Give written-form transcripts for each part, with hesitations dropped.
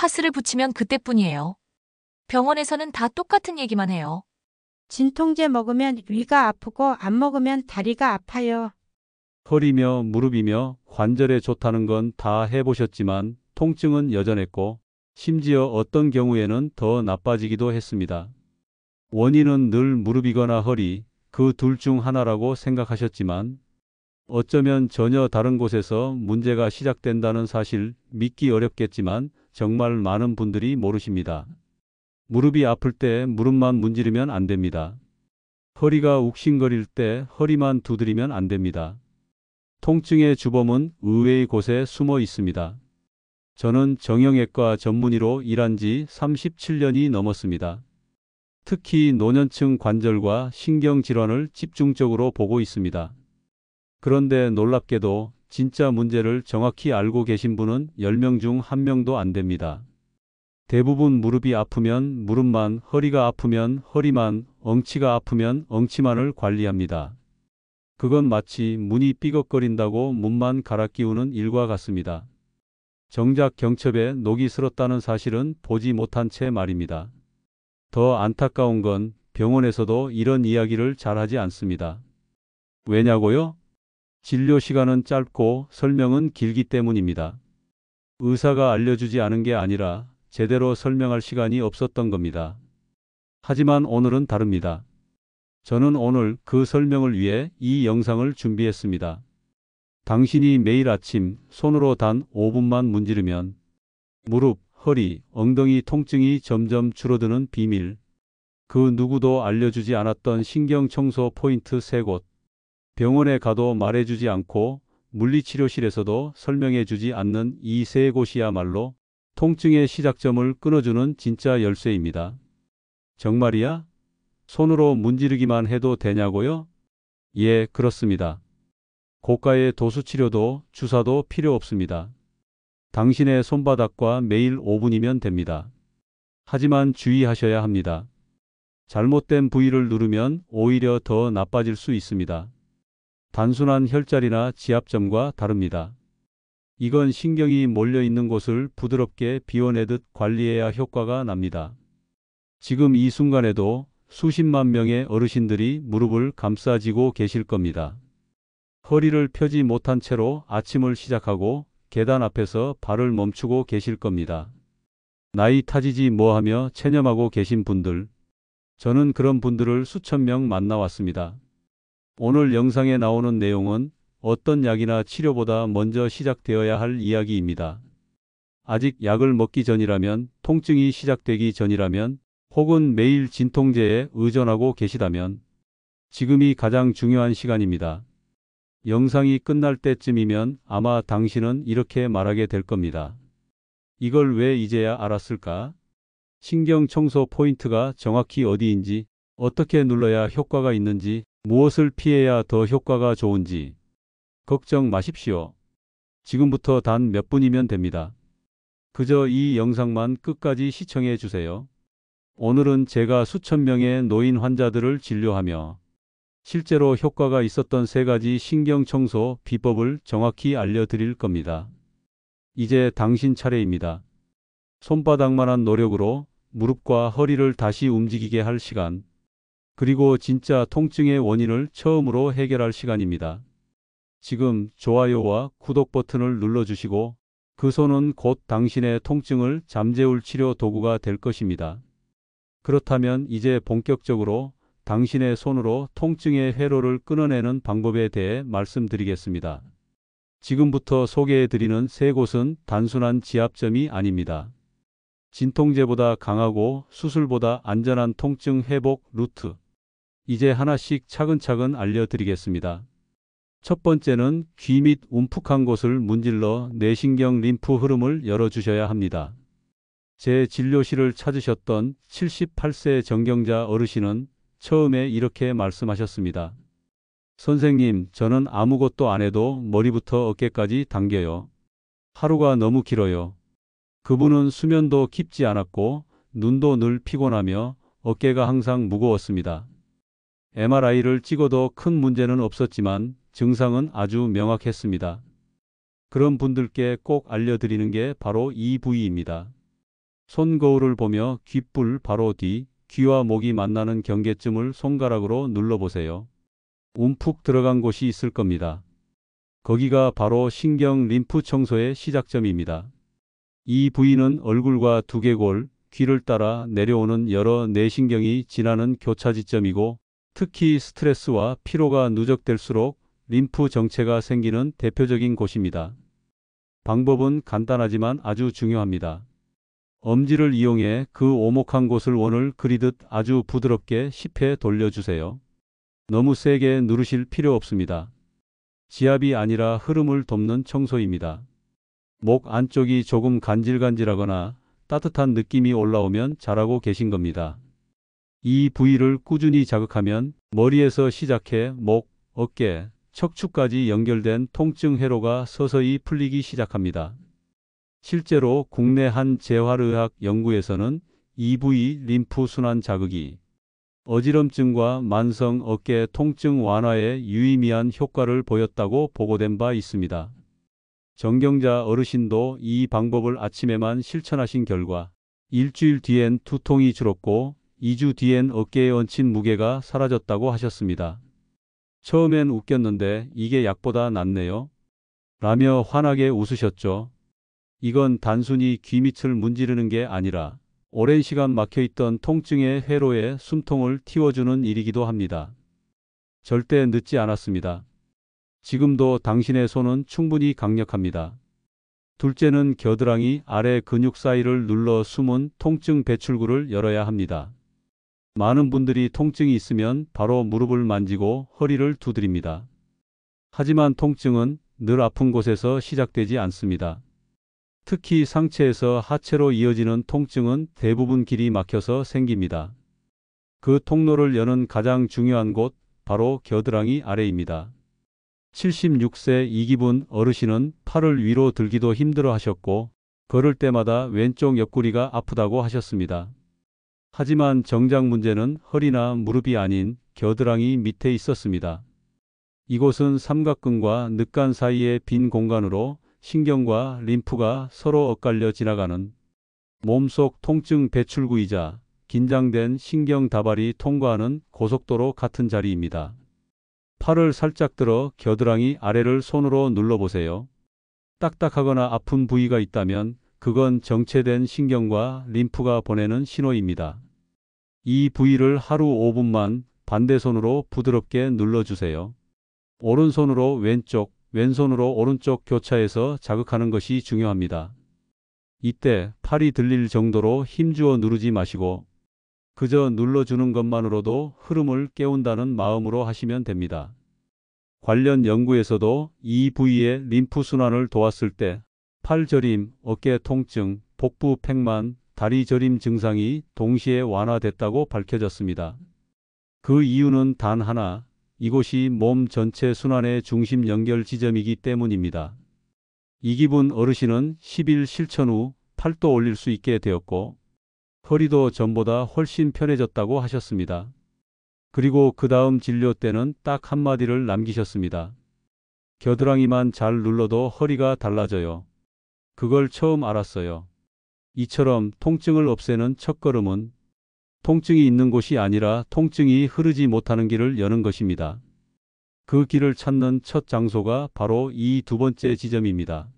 파스를 붙이면 그때뿐이에요. 병원에서는 다 똑같은 얘기만 해요. 진통제 먹으면 위가 아프고 안 먹으면 다리가 아파요. 허리며 무릎이며 관절에 좋다는 건 다 해보셨지만 통증은 여전했고 심지어 어떤 경우에는 더 나빠지기도 했습니다. 원인은 늘 무릎이거나 허리, 그 둘 중 하나라고 생각하셨지만 어쩌면 전혀 다른 곳에서 문제가 시작된다는 사실 믿기 어렵겠지만 정말 많은 분들이 모르십니다. 무릎이 아플 때 무릎만 문지르면 안 됩니다. 허리가 욱신거릴 때 허리만 두드리면 안 됩니다. 통증의 주범은 의외의 곳에 숨어 있습니다. 저는 정형외과 전문의로 일한 지 37년이 넘었습니다. 특히 노년층 관절과 신경질환을 집중적으로 보고 있습니다. 그런데 놀랍게도 진짜 문제를 정확히 알고 계신 분은 10명 중 1명도 안 됩니다. 대부분 무릎이 아프면 무릎만, 허리가 아프면 허리만, 엉치가 아프면 엉치만을 관리합니다. 그건 마치 문이 삐걱거린다고 문만 갈아 끼우는 일과 같습니다. 정작 경첩에 녹이 슬었다는 사실은 보지 못한 채 말입니다. 더 안타까운 건 병원에서도 이런 이야기를 잘하지 않습니다. 왜냐고요? 진료 시간은 짧고 설명은 길기 때문입니다. 의사가 알려주지 않은 게 아니라 제대로 설명할 시간이 없었던 겁니다. 하지만 오늘은 다릅니다. 저는 오늘 그 설명을 위해 이 영상을 준비했습니다. 당신이 매일 아침 손으로 단 5분만 문지르면 무릎, 허리, 엉덩이 통증이 점점 줄어드는 비밀. 그 누구도 알려주지 않았던 신경청소 포인트 3곳. 병원에 가도 말해주지 않고 물리치료실에서도 설명해주지 않는 이 3곳이야말로 통증의 시작점을 끊어주는 진짜 열쇠입니다. 정말이야? 손으로 문지르기만 해도 되냐고요? 예, 그렇습니다. 고가의 도수치료도 주사도 필요 없습니다. 당신의 손바닥과 매일 5분이면 됩니다. 하지만 주의하셔야 합니다. 잘못된 부위를 누르면 오히려 더 나빠질 수 있습니다. 단순한 혈자리나 지압점과 다릅니다. 이건 신경이 몰려있는 곳을 부드럽게 비워내듯 관리해야 효과가 납니다. 지금 이 순간에도 수십만 명의 어르신들이 무릎을 감싸쥐고 계실 겁니다. 허리를 펴지 못한 채로 아침을 시작하고 계단 앞에서 발을 멈추고 계실 겁니다. 나이 타지지 뭐하며 체념하고 계신 분들, 저는 그런 분들을 수천 명 만나왔습니다. 오늘 영상에 나오는 내용은 어떤 약이나 치료보다 먼저 시작되어야 할 이야기입니다. 아직 약을 먹기 전이라면, 통증이 시작되기 전이라면, 혹은 매일 진통제에 의존하고 계시다면 지금이 가장 중요한 시간입니다. 영상이 끝날 때쯤이면 아마 당신은 이렇게 말하게 될 겁니다. 이걸 왜 이제야 알았을까? 신경 청소 포인트가 정확히 어디인지, 어떻게 눌러야 효과가 있는지, 무엇을 피해야 더 효과가 좋은지. 걱정 마십시오. 지금부터 단 몇 분이면 됩니다. 그저 이 영상만 끝까지 시청해 주세요. 오늘은 제가 수천 명의 노인 환자들을 진료하며 실제로 효과가 있었던 3가지 신경청소 비법을 정확히 알려드릴 겁니다. 이제 당신 차례입니다. 손바닥만한 노력으로 무릎과 허리를 다시 움직이게 할 시간, 그리고 진짜 통증의 원인을 처음으로 해결할 시간입니다. 지금 좋아요와 구독 버튼을 눌러주시고 그 손은 곧 당신의 통증을 잠재울 치료 도구가 될 것입니다. 그렇다면 이제 본격적으로 당신의 손으로 통증의 회로를 끊어내는 방법에 대해 말씀드리겠습니다. 지금부터 소개해드리는 3곳은 단순한 지압점이 아닙니다. 진통제보다 강하고 수술보다 안전한 통증 회복 루트. 이제 하나씩 차근차근 알려드리겠습니다. 첫 번째는 귀 밑 움푹한 곳을 문질러 뇌신경 림프 흐름을 열어주셔야 합니다. 제 진료실을 찾으셨던 78세 정경자 어르신은 처음에 이렇게 말씀하셨습니다. 선생님, 저는 아무것도 안 해도 머리부터 어깨까지 당겨요. 하루가 너무 길어요. 그분은 수면도 깊지 않았고 눈도 늘 피곤하며 어깨가 항상 무거웠습니다. MRI를 찍어도 큰 문제는 없었지만 증상은 아주 명확했습니다. 그런 분들께 꼭 알려드리는 게 바로 이 부위입니다. 손거울을 보며 귓불 바로 뒤 귀와 목이 만나는 경계쯤을 손가락으로 눌러보세요. 움푹 들어간 곳이 있을 겁니다. 거기가 바로 신경 림프 청소의 시작점입니다. 이 부위는 얼굴과 두개골, 귀를 따라 내려오는 여러 뇌신경이 지나는 교차지점이고 특히 스트레스와 피로가 누적될수록 림프 정체가 생기는 대표적인 곳입니다. 방법은 간단하지만 아주 중요합니다. 엄지를 이용해 그 오목한 곳을 원을 그리듯 아주 부드럽게 10회 돌려주세요. 너무 세게 누르실 필요 없습니다. 지압이 아니라 흐름을 돕는 청소입니다. 목 안쪽이 조금 간질간질하거나 따뜻한 느낌이 올라오면 잘하고 계신 겁니다. 이 부위를 꾸준히 자극하면 머리에서 시작해 목, 어깨, 척추까지 연결된 통증 회로가 서서히 풀리기 시작합니다. 실제로 국내 한 재활의학 연구에서는 이 부위 림프 순환 자극이 어지럼증과 만성 어깨 통증 완화에 유의미한 효과를 보였다고 보고된 바 있습니다. 정경자 어르신도 이 방법을 아침에만 실천하신 결과 일주일 뒤엔 두통이 줄었고 2주 뒤엔 어깨에 얹힌 무게가 사라졌다고 하셨습니다. 처음엔 웃겼는데 이게 약보다 낫네요. 라며 환하게 웃으셨죠. 이건 단순히 귀 밑을 문지르는 게 아니라 오랜 시간 막혀있던 통증의 회로에 숨통을 틔워주는 일이기도 합니다. 절대 늦지 않았습니다. 지금도 당신의 손은 충분히 강력합니다. 둘째는 겨드랑이 아래 근육 사이를 눌러 숨은 통증 배출구를 열어야 합니다. 많은 분들이 통증이 있으면 바로 무릎을 만지고 허리를 두드립니다. 하지만 통증은 늘 아픈 곳에서 시작되지 않습니다. 특히 상체에서 하체로 이어지는 통증은 대부분 길이 막혀서 생깁니다. 그 통로를 여는 가장 중요한 곳, 바로 겨드랑이 아래입니다. 76세 이기분 어르신은 팔을 위로 들기도 힘들어 하셨고 걸을 때마다 왼쪽 옆구리가 아프다고 하셨습니다. 하지만 정작 문제는 허리나 무릎이 아닌 겨드랑이 밑에 있었습니다. 이곳은 삼각근과 늑간 사이의 빈 공간으로 신경과 림프가 서로 엇갈려 지나가는 몸속 통증 배출구이자 긴장된 신경 다발이 통과하는 고속도로 같은 자리입니다. 팔을 살짝 들어 겨드랑이 아래를 손으로 눌러보세요. 딱딱하거나 아픈 부위가 있다면 그건 정체된 신경과 림프가 보내는 신호입니다. 이 부위를 하루 5분만 반대손으로 부드럽게 눌러주세요. 오른손으로 왼쪽, 왼손으로 오른쪽 교차해서 자극하는 것이 중요합니다. 이때 팔이 들릴 정도로 힘주어 누르지 마시고 그저 눌러주는 것만으로도 흐름을 깨운다는 마음으로 하시면 됩니다. 관련 연구에서도 이 부위의 림프 순환을 도왔을 때 팔 저림, 어깨 통증, 복부 팽만, 다리 저림 증상이 동시에 완화됐다고 밝혀졌습니다. 그 이유는 단 하나, 이곳이 몸 전체 순환의 중심 연결 지점이기 때문입니다. 이기분 어르신은 10일 실천 후 팔도 올릴 수 있게 되었고 허리도 전보다 훨씬 편해졌다고 하셨습니다. 그리고 그 다음 진료 때는 딱 한마디를 남기셨습니다. 겨드랑이만 잘 눌러도 허리가 달라져요. 그걸 처음 알았어요. 이처럼 통증을 없애는 첫걸음은 통증이 있는 곳이 아니라 통증이 흐르지 못하는 길을 여는 것입니다. 그 길을 찾는 첫 장소가 바로 이 두 번째 지점입니다.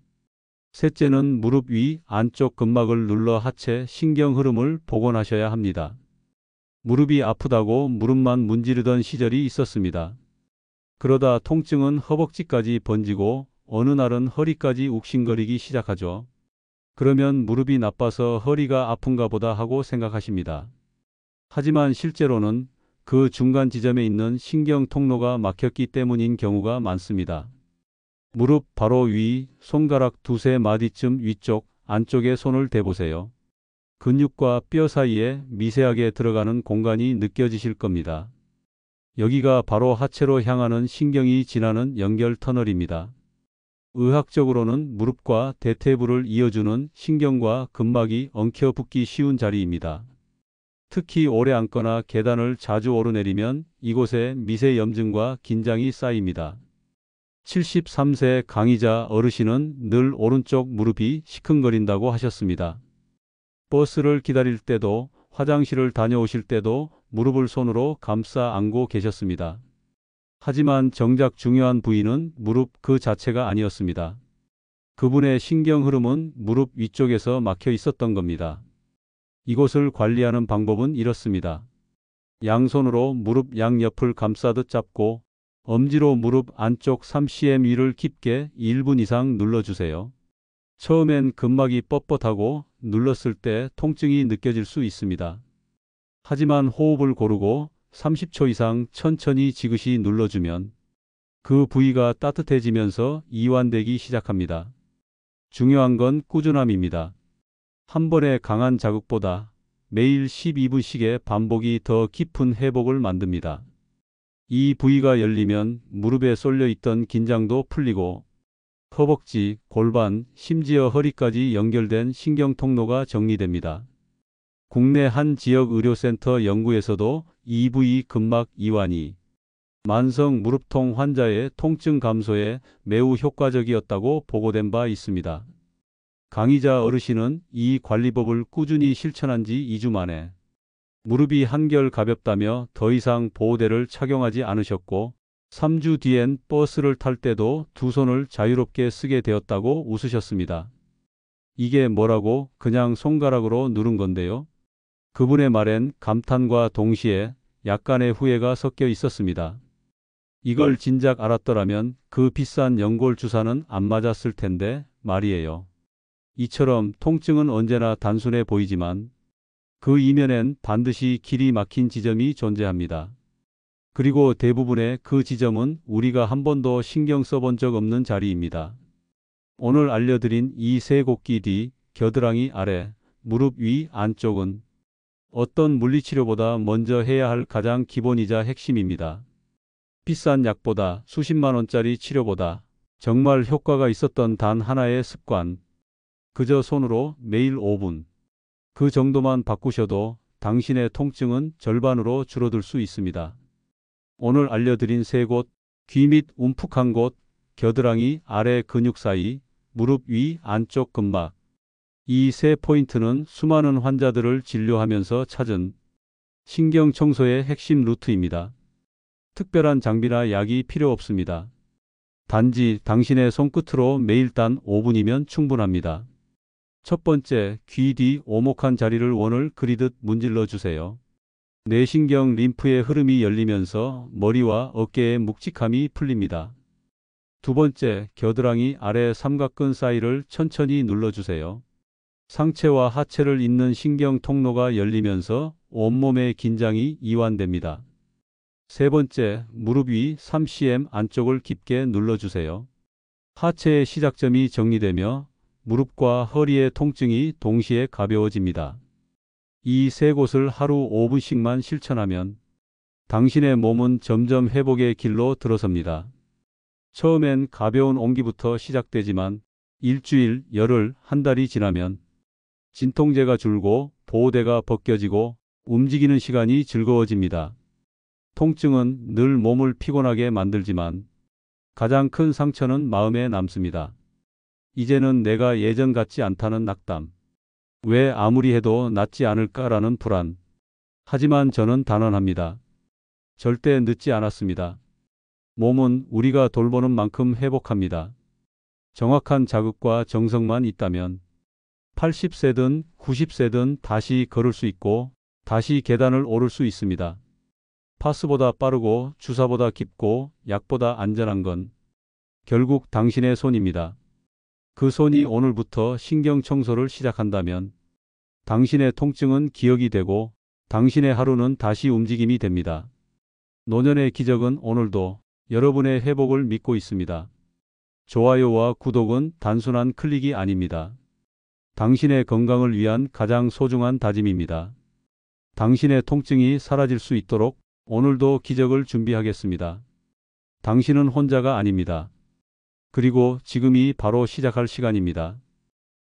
셋째는 무릎 위 안쪽 근막을 눌러 하체 신경 흐름을 복원하셔야 합니다. 무릎이 아프다고 무릎만 문지르던 시절이 있었습니다. 그러다 통증은 허벅지까지 번지고 어느 날은 허리까지 욱신거리기 시작하죠. 그러면 무릎이 나빠서 허리가 아픈가 보다 하고 생각하십니다. 하지만 실제로는 그 중간 지점에 있는 신경 통로가 막혔기 때문인 경우가 많습니다. 무릎 바로 위, 손가락 두세 마디쯤 위쪽, 안쪽에 손을 대보세요. 근육과 뼈 사이에 미세하게 들어가는 공간이 느껴지실 겁니다. 여기가 바로 하체로 향하는 신경이 지나는 연결 터널입니다. 의학적으로는 무릎과 대퇴부를 이어주는 신경과 근막이 엉켜 붙기 쉬운 자리입니다. 특히 오래 앉거나 계단을 자주 오르내리면 이곳에 미세염증과 긴장이 쌓입니다. 73세 강의자 어르신은 늘 오른쪽 무릎이 시큰거린다고 하셨습니다. 버스를 기다릴 때도 화장실을 다녀오실 때도 무릎을 손으로 감싸 안고 계셨습니다. 하지만 정작 중요한 부위는 무릎 그 자체가 아니었습니다. 그분의 신경 흐름은 무릎 위쪽에서 막혀 있었던 겁니다. 이곳을 관리하는 방법은 이렇습니다. 양손으로 무릎 양옆을 감싸듯 잡고 엄지로 무릎 안쪽 3cm 위를 깊게 1분 이상 눌러주세요. 처음엔 근막이 뻣뻣하고 눌렀을 때 통증이 느껴질 수 있습니다. 하지만 호흡을 고르고 30초 이상 천천히 지그시 눌러주면 그 부위가 따뜻해지면서 이완되기 시작합니다. 중요한 건 꾸준함입니다. 한 번의 강한 자극보다 매일 12분씩의 반복이 더 깊은 회복을 만듭니다. 이 부위가 열리면 무릎에 쏠려 있던 긴장도 풀리고 허벅지, 골반, 심지어 허리까지 연결된 신경통로가 정리됩니다. 국내 한 지역 의료센터 연구에서도 이 부위 근막 이완이 만성 무릎통 환자의 통증 감소에 매우 효과적이었다고 보고된 바 있습니다. 강의자 어르신은 이 관리법을 꾸준히 실천한 지 2주 만에 무릎이 한결 가볍다며 더 이상 보호대를 착용하지 않으셨고 3주 뒤엔 버스를 탈 때도 두 손을 자유롭게 쓰게 되었다고 웃으셨습니다. 이게 뭐라고 그냥 손가락으로 누른 건데요. 그분의 말엔 감탄과 동시에 약간의 후회가 섞여 있었습니다. 이걸 진작 알았더라면 그 비싼 연골 주사는 안 맞았을 텐데 말이에요. 이처럼 통증은 언제나 단순해 보이지만 그 이면엔 반드시 길이 막힌 지점이 존재합니다. 그리고 대부분의 그 지점은 우리가 한 번도 신경 써본 적 없는 자리입니다. 오늘 알려드린 이 세 곡기 뒤, 겨드랑이 아래, 무릎 위 안쪽은 어떤 물리치료보다 먼저 해야 할 가장 기본이자 핵심입니다. 비싼 약보다 수십만 원짜리 치료보다 정말 효과가 있었던 단 하나의 습관. 그저 손으로 매일 5분. 그 정도만 바꾸셔도 당신의 통증은 절반으로 줄어들 수 있습니다. 오늘 알려드린 세 곳, 귀 밑 움푹한 곳, 겨드랑이 아래 근육 사이, 무릎 위 안쪽 근막. 이 세 포인트는 수많은 환자들을 진료하면서 찾은 신경 청소의 핵심 루트입니다. 특별한 장비나 약이 필요 없습니다. 단지 당신의 손끝으로 매일 단 5분이면 충분합니다. 첫 번째, 귀 뒤 오목한 자리를 원을 그리듯 문질러 주세요. 뇌신경 림프의 흐름이 열리면서 머리와 어깨의 묵직함이 풀립니다. 두 번째, 겨드랑이 아래 삼각근 사이를 천천히 눌러주세요. 상체와 하체를 잇는 신경 통로가 열리면서 온몸의 긴장이 이완됩니다. 세 번째, 무릎 위 3cm 안쪽을 깊게 눌러주세요. 하체의 시작점이 정리되며 무릎과 허리의 통증이 동시에 가벼워집니다. 이 세 곳을 하루 5분씩만 실천하면 당신의 몸은 점점 회복의 길로 들어섭니다. 처음엔 가벼운 온기부터 시작되지만 일주일, 열흘, 한 달이 지나면 진통제가 줄고 보호대가 벗겨지고 움직이는 시간이 즐거워집니다. 통증은 늘 몸을 피곤하게 만들지만 가장 큰 상처는 마음에 남습니다. 이제는 내가 예전 같지 않다는 낙담. 왜 아무리 해도 낫지 않을까라는 불안. 하지만 저는 단언합니다. 절대 늦지 않았습니다. 몸은 우리가 돌보는 만큼 회복합니다. 정확한 자극과 정성만 있다면 80세든 90세든 다시 걸을 수 있고 다시 계단을 오를 수 있습니다. 파스보다 빠르고 주사보다 깊고 약보다 안전한 건 결국 당신의 손입니다. 그 손이 오늘부터 신경 청소를 시작한다면 당신의 통증은 기억이 되고 당신의 하루는 다시 움직임이 됩니다. 노년의 기적은 오늘도 여러분의 회복을 믿고 있습니다. 좋아요와 구독은 단순한 클릭이 아닙니다. 당신의 건강을 위한 가장 소중한 다짐입니다. 당신의 통증이 사라질 수 있도록 오늘도 기적을 준비하겠습니다. 당신은 혼자가 아닙니다. 그리고 지금이 바로 시작할 시간입니다.